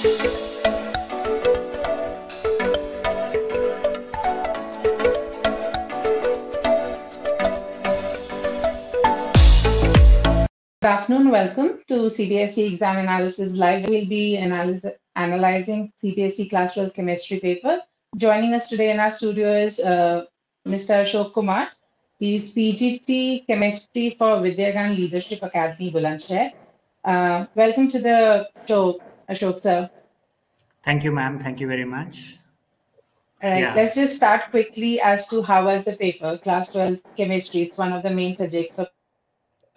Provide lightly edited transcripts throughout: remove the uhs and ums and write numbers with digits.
Good afternoon. Welcome to CBSE Exam Analysis Live. We'll be analyzing CBSE Class 12 chemistry paper. Joining us today in our studio is Mr. Ashok Kumar. He's PGT Chemistry for Vidyagan Leadership Academy, Bulandshahr. Welcome to the show, Ashok sir. Thank you, ma'am. Thank you very much. All right, Yeah. let's just start quickly as to how was the paper, Class 12 Chemistry. It's one of the main subjects for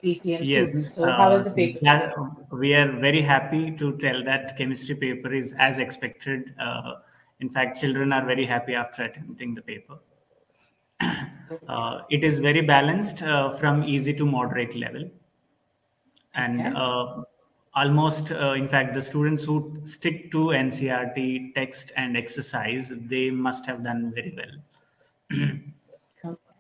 PCM students. Yes, So how was the paper today? we are very happy to tell that chemistry paper is as expected. In fact, children are very happy after attempting the paper. It is very balanced from easy to moderate level. And Okay. almost, in fact, the students who stick to NCERT text and exercise, they must have done very well.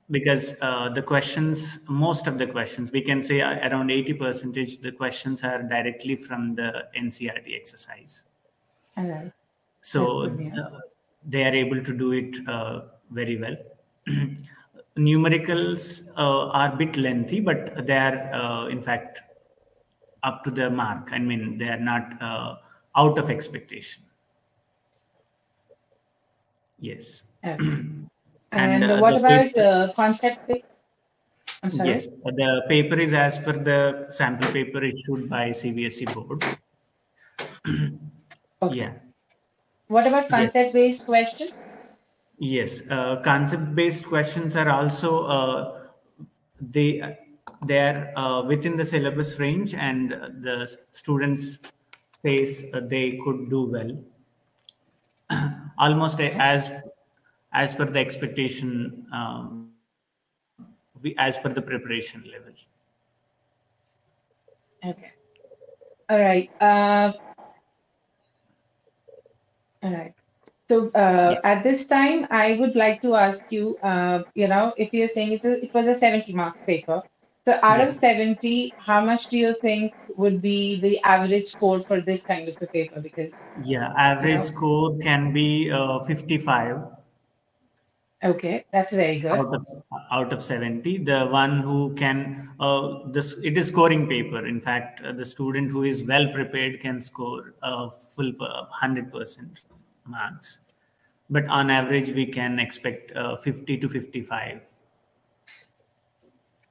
Because the questions, most of the questions, we can say around 80%, the questions are directly from the NCERT exercise. All right. So they are able to do it very well. Numericals are a bit lengthy, but they are, in fact, up to the mark. I mean, they are not out of expectation. Yes. Okay. And what about concept? I'm sorry. Yes, the paper is as per the sample paper issued by CBSE board. Okay. Yeah. What about concept-based questions? Yes, concept-based questions are also they are within the syllabus range, and the students says they could do well, almost as per the expectation, as per the preparation level. Okay. All right. All right. So Yes. at this time, I would like to ask you, if you're saying it was a 70 marks paper. So out of 70, how much do you think would be the average score for this kind of a paper? Because average score can be 55. Okay, that's very good. Out of 70, the one who can it is scoring paper. In fact, the student who is well prepared can score full 100% marks, but on average we can expect 50 to 55.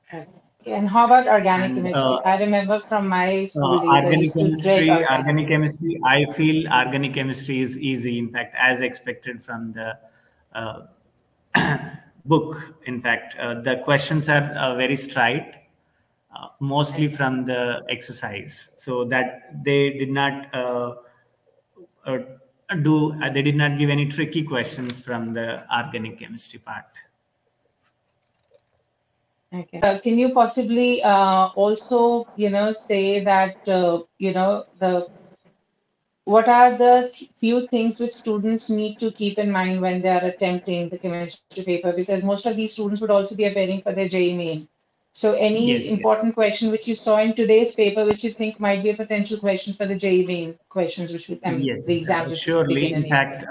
Okay. And how about organic chemistry? I remember from my school days, I used to dread organic chemistry. I feel organic chemistry is easy. In fact, as expected from the book. In fact, the questions are very straight, mostly from the exercise, so that they did not they did not give any tricky questions from the organic chemistry part. Okay. Can you possibly also, say that, what are the few things which students need to keep in mind when they are attempting the chemistry paper? Because most of these students would also be appearing for their JEE main. So any important question which you saw in today's paper, which you think might be a potential question for the JEE main questions, which would, the exams which surely. begin In fact,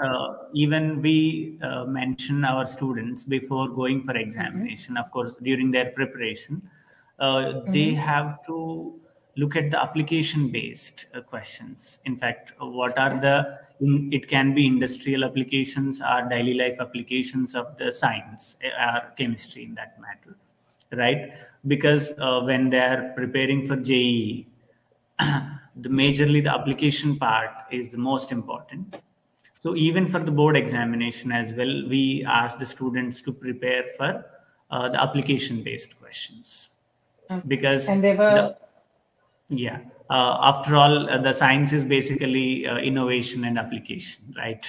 even we mention our students before going for examination. Of course, during their preparation, they have to look at the application-based questions. In fact, what are it can be industrial applications or daily life applications of the science or chemistry in that matter, right? Because when they are preparing for JEE, majorly the application part is the most important. So even for the board examination as well, we ask the students to prepare for the application-based questions. Because and they were after all, the science is basically innovation and application, right?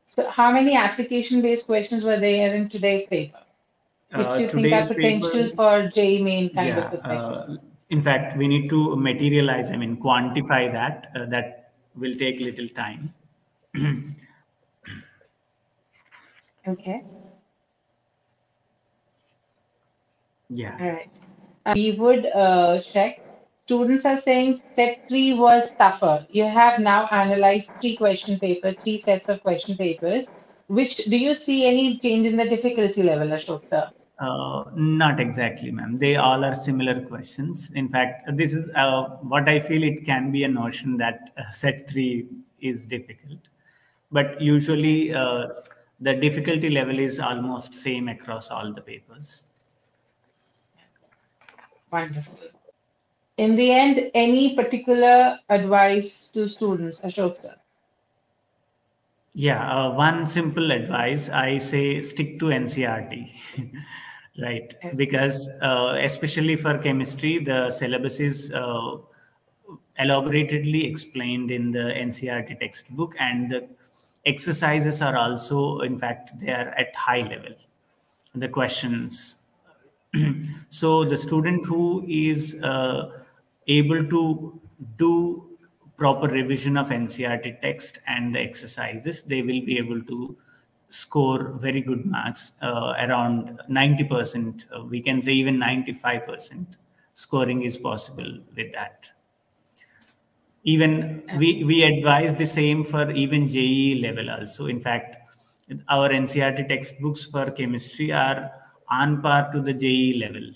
So how many application-based questions were there in today's paper, which you think are potential for JEE main kind of a question? In fact, we need to materialize, quantify that. That will take little time. Okay. Yeah. All right. We would check students are saying set 3 was tougher. You have now analyzed 3 question paper, 3 sets of question papers. Which do you see any change in the difficulty level, Ashok sir? Not exactly, ma'am. They all are similar questions. In fact, this is what I feel. It can be a notion that set three is difficult, but usually the difficulty level is almost same across all the papers. Wonderful. In the end, any particular advice to students, Ashok sir? Yeah, one simple advice I say stick to NCRT, right? Because especially for chemistry, the syllabus is elaboratedly explained in the NCRT textbook, and the exercises are also, in fact, they are at high level. The questions. So the student who is able to do proper revision of NCRT text and the exercises, they will be able to score very good marks, around 90%. We can say even 95% scoring is possible with that. Even we advise the same for even JEE level also. In fact, our NCRT textbooks for chemistry are on par to the JEE level.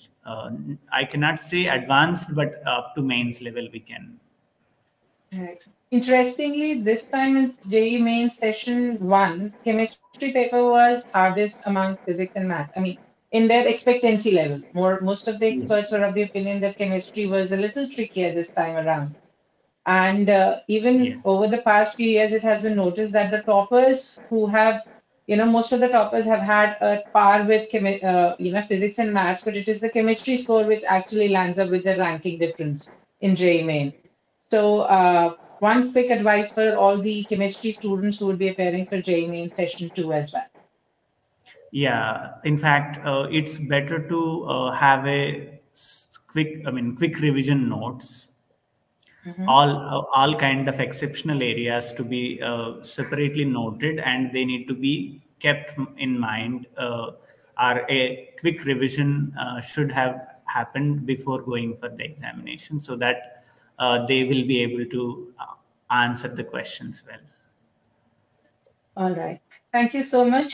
I cannot say advanced, but up to mains level we can. Right. Interestingly, this time in JEE main session 1, chemistry paper was hardest among physics and maths. I mean, in their expectancy level. Most of the experts were of the opinion that chemistry was a little trickier this time around. And even Yeah. over the past few years, it has been noticed that the toppers who have, most of the toppers have had a par with, physics and maths, but it is the chemistry score which actually lands up with the ranking difference in JEE main. So, one quick advice for all the chemistry students who would be appearing for JEE main session 2 as well. Yeah, in fact, it's better to have a quick revision notes. All kind of exceptional areas to be separately noted, and they need to be kept in mind. Or a quick revision should have happened before going for the examination, so that they will be able to answer the questions well. All right. Thank you so much.